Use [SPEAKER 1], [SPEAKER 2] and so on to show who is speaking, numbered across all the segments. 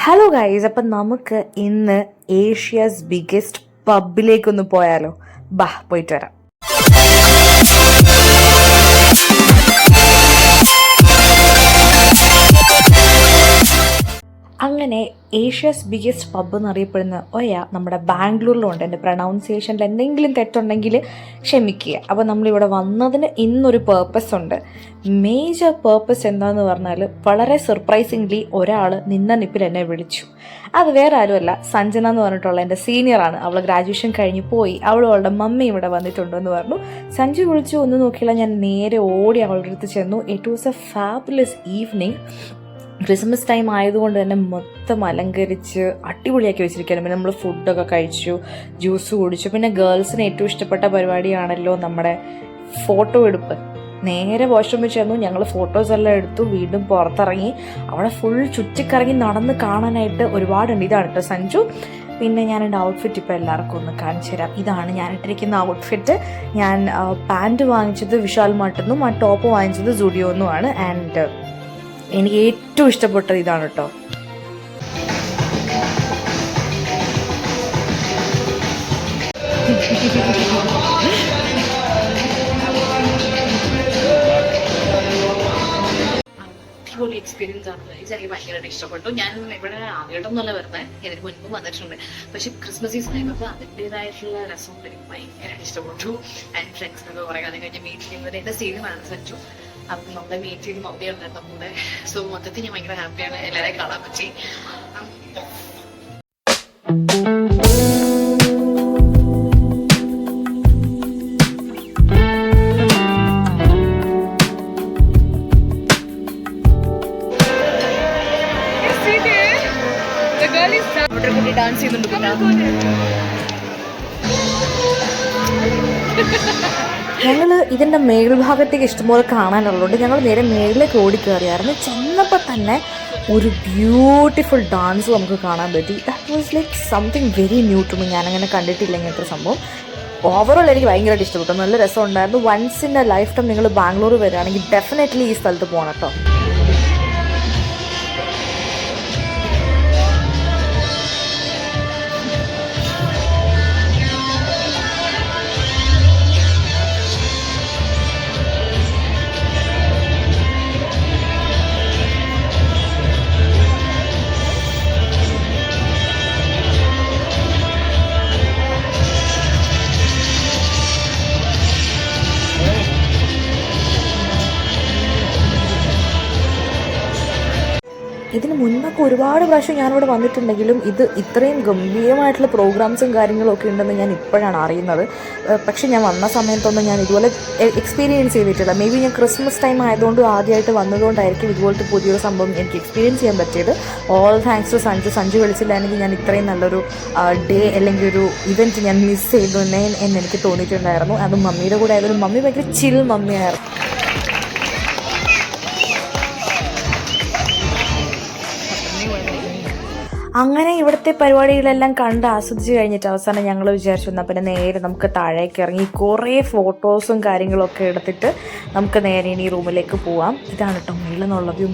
[SPEAKER 1] Hello guys, അപ്പം നമുക്ക് ഇന്ന് ഏഷ്യാസ് ബിഗ്ഗസ്റ്റ് പബ്ബിലേക്കൊന്ന് പോയാലോ? ബാ, പോയിട്ട് വരാം. അങ്ങനെ ഏഷ്യാസ് ബിഗ്ഗസ്റ്റ് പബ്ബ് എന്നറിയപ്പെടുന്ന നമ്മുടെ ബാംഗ്ലൂരിലുണ്ട്. എൻ്റെ പ്രൊണൗൺസിയേഷനിൽ എന്തെങ്കിലും തെറ്റുണ്ടെങ്കിൽ ക്ഷമിക്കുക. അപ്പോൾ നമ്മളിവിടെ വന്നതിന് ഇന്നൊരു പേർപ്പസ് ഉണ്ട്. മേജർ പേർപ്പസ് എന്താണെന്ന് പറഞ്ഞാൽ, വളരെ സർപ്രൈസിംഗ്ലി ഒരാൾ നിന്ന നിപ്പിൽ എന്നെ വിളിച്ചു. അത് വേറെ ആരുമല്ല, സഞ്ജന എന്ന് പറഞ്ഞിട്ടുള്ള എൻ്റെ സീനിയറാണ്. അവൾ ഗ്രാജുവേഷൻ കഴിഞ്ഞ് പോയി. അവളുടെ മമ്മി ഇവിടെ വന്നിട്ടുണ്ടെന്ന് പറഞ്ഞു. സഞ്ജു വിളിച്ചു, ഒന്ന് നോക്കിയില്ല. ഞാൻ നേരെ ഓടി അവളുടെ അടുത്ത് ചെന്നു. It was A fabulous evening. Christmas time ആയതുകൊണ്ട് തന്നെ മൊത്തം അലങ്കരിച്ച് അടിപൊളിയാക്കി വെച്ചിരിക്കുകയാണ്. പിന്നെ നമ്മൾ ഫുഡൊക്കെ കഴിച്ചു, ജ്യൂസ് കുടിച്ചു. പിന്നെ ഗേൾസിന് ഏറ്റവും ഇഷ്ടപ്പെട്ട പരിപാടിയാണല്ലോ നമ്മുടെ ഫോട്ടോ എടുപ്പ്. നേരെ വാഷ്റൂമിൽ ചെന്നു, ഞങ്ങൾ ഫോട്ടോസ് എല്ലാം എടുത്തു. വീണ്ടും പുറത്തിറങ്ങി അവിടെ ഫുൾ ചുറ്റിക്കറങ്ങി നടന്ന് കാണാനായിട്ട് ഒരുപാടുണ്ട്. ഇതാണ് കേട്ടോ സഞ്ജു. പിന്നെ ഞാൻ എൻ്റെ ഔട്ട്ഫിറ്റ് ഇപ്പോൾ എല്ലാവർക്കും ഒന്ന് കാണിച്ചു തരാം. ഇതാണ് ഞാൻ ഇട്ടിരിക്കുന്ന ഔട്ട്ഫിറ്റ്. ഞാൻ പാൻറ്റ് വാങ്ങിച്ചത് വിശാൽ മാർട്ടെന്നും ആ ടോപ്പ് വാങ്ങിച്ചത് സുഡിയോന്നുമാണ്. ആൻഡ് എനിക്ക് ഏറ്റവും ഇഷ്ടപ്പെട്ടത് ഇതാണ് കേട്ടോ.
[SPEAKER 2] അടിപൊളി എക്സ്പീരിയൻസ് ആണ്. എനിക്ക് ഭയങ്കരമായിട്ട് ഇഷ്ടപ്പെട്ടു. ഞാൻ ഇവിടെ ആദ്യമായിട്ടൊന്നുമല്ല വരുന്നത്, ഇതിന് മുൻപ് വന്നിട്ടുണ്ട്. പക്ഷെ ക്രിസ്മസ് സീസൺ ആയപ്പോൾ അതിൻ്റെതായിട്ടുള്ള രസം എനിക്ക് ഭയങ്കരമായിട്ട് ഇഷ്ടപ്പെട്ടു. ആൻഡ് ഫ്രണ്ട്സിനൊക്കെ കുറേ കാലം കഴിഞ്ഞ് മീറ്റ് ചെയ്യുന്നത് എൻ്റെ സീനിയറാണ് സഞ്ജു. അപ്പം നമ്മളെ മീറ്റ് ചെയ്ത് മമ്മി ഉണ്ടായിരുന്നു നമ്മുടെ. സോ മൊത്തത്തിൽ ഞാൻ ഭയങ്കര ഹാപ്പിയാണ്. എല്ലാവരെയും കാണാൻ പറ്റി. ഡാൻസ് ചെയ്യുന്നുണ്ട്.
[SPEAKER 1] ഞങ്ങൾ ഇതിൻ്റെ മേൽഭാഗത്തേക്ക് ഇഷ്ടംപോലെ കാണാനുള്ളതുകൊണ്ട് ഞങ്ങൾ നേരെ മേളിലേക്ക് ഓടിക്കയറിയായിരുന്നു. ചെന്നപ്പോൾ തന്നെ ഒരു ബ്യൂട്ടിഫുൾ ഡാൻസ് നമുക്ക് കാണാൻ പറ്റി. That was like something very new to me. ഞാനങ്ങനെ കണ്ടിട്ടില്ല ഇങ്ങനത്തെ സംഭവം. ഓവറോൾ എനിക്ക് ഭയങ്കരമായിട്ട് ഇഷ്ടപ്പെട്ടു. നല്ല രസമുണ്ടായിരുന്നു. Once in a lifetime നിങ്ങൾ ബാംഗ്ലൂർ വരികയാണെങ്കിൽ ഡെഫിനറ്റ്ലി ഈ സ്ഥലത്ത് പോകണം കേട്ടോ. ഇതിന് മുൻപൊക്കെ ഒരുപാട് പ്രാവശ്യം ഞാനിവിടെ വന്നിട്ടുണ്ടെങ്കിലും ഇത് ഇത്രയും ഗംഭീരമായിട്ടുള്ള പ്രോഗ്രാംസും കാര്യങ്ങളും ഒക്കെ ഉണ്ടെന്ന് ഞാൻ ഇപ്പോഴാണ് അറിയുന്നത്. പക്ഷേ ഞാൻ വന്ന സമയത്തൊന്നും ഞാൻ ഇതുപോലെ എക്സ്പീരിയൻസ് ചെയ്തിട്ടില്ല. മേ ബി ഞാൻ ക്രിസ്മസ് ടൈം ആയതുകൊണ്ട് ആദ്യമായിട്ട് വന്നതുകൊണ്ടായിരിക്കും ഇതുപോലത്തെ പുതിയൊരു സംഭവം എനിക്ക് എക്സ്പീരിയൻസ് ചെയ്യാൻ പറ്റിയത്. All thanks to Sanju. Sanju വിളിച്ചില്ലായിരുന്നെങ്കിൽ ഞാൻ ഇത്രയും നല്ലൊരു ഡേ അല്ലെങ്കിൽ ഒരു ഇവൻറ്റ് ഞാൻ മിസ് ചെയ്തു എന്ന് എനിക്ക് തോന്നിയിട്ടുണ്ടായിരുന്നു. അത് മമ്മിയുടെ കൂടെ ആയതൊരു മമ്മി ഭയങ്കര ചിൽ മമ്മിയായിരുന്നു. അങ്ങനെ ഇവിടുത്തെ പരിപാടികളെല്ലാം കണ്ട് ആസ്വദിച്ച് കഴിഞ്ഞിട്ട് അവസാനം ഞങ്ങൾ വിചാരിച്ചു എന്നാൽ പിന്നെ നേരെ നമുക്ക് താഴേക്ക് ഇറങ്ങി കുറേ ഫോട്ടോസും കാര്യങ്ങളൊക്കെ എടുത്തിട്ട് നമുക്ക് നേരെ ഇനി റൂമിലേക്ക് പോവാം. ഇതാണ് കേട്ടോ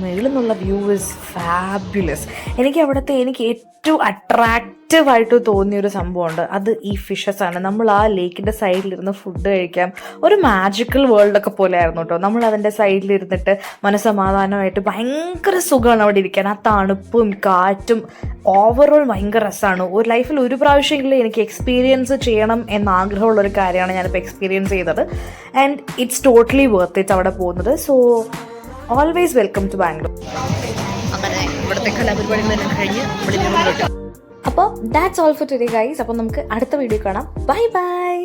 [SPEAKER 1] മേളിൽ നിന്നുള്ള വ്യൂ ഇസ് ഫാബുലസ്. എനിക്ക് ഏറ്റവും അട്രാക്റ്റീവായിട്ട് തോന്നിയൊരു സംഭവമുണ്ട്. അത് ഈ ഫിഷസ് ആണ്. നമ്മൾ ആ ലേക്കിൻ്റെ സൈഡിലിരുന്ന് ഫുഡ് കഴിക്കാം. ഒരു മാജിക്കൽ വേൾഡൊക്കെ പോലെ ആയിരുന്നു കേട്ടോ. നമ്മൾ അതിൻ്റെ സൈഡിലിരുന്നിട്ട് മനസ്സമാധാനമായിട്ട് ഭയങ്കര സുഖമാണ് അവിടെ ഇരിക്കാൻ. ആ തണുപ്പും കാറ്റും ഓവറോൾ ഭയങ്കര രസമാണ്. ഒരു ലൈഫിൽ ഒരു പ്രാവശ്യമെങ്കിലും എനിക്ക് എക്സ്പീരിയൻസ് ചെയ്യണം എന്ന ആഗ്രഹമുള്ളൊരു കാര്യമാണ് ഞാനിപ്പോൾ എക്സ്പീരിയൻസ് ചെയ്തത്. And it's totally worth it അവിടെ പോകുന്നത്. So always welcome to Bangalore.
[SPEAKER 2] അങ്ങനെ ഇവിടുത്തെ കലാപരിപാടികളെല്ലാം കഴിഞ്ഞ് നമ്മളിൽ
[SPEAKER 1] അപ്പോൾ that's all for today guys. അപ്പോൾ നമുക്ക് അടുത്ത വീഡിയോ കാണാം. Bye by.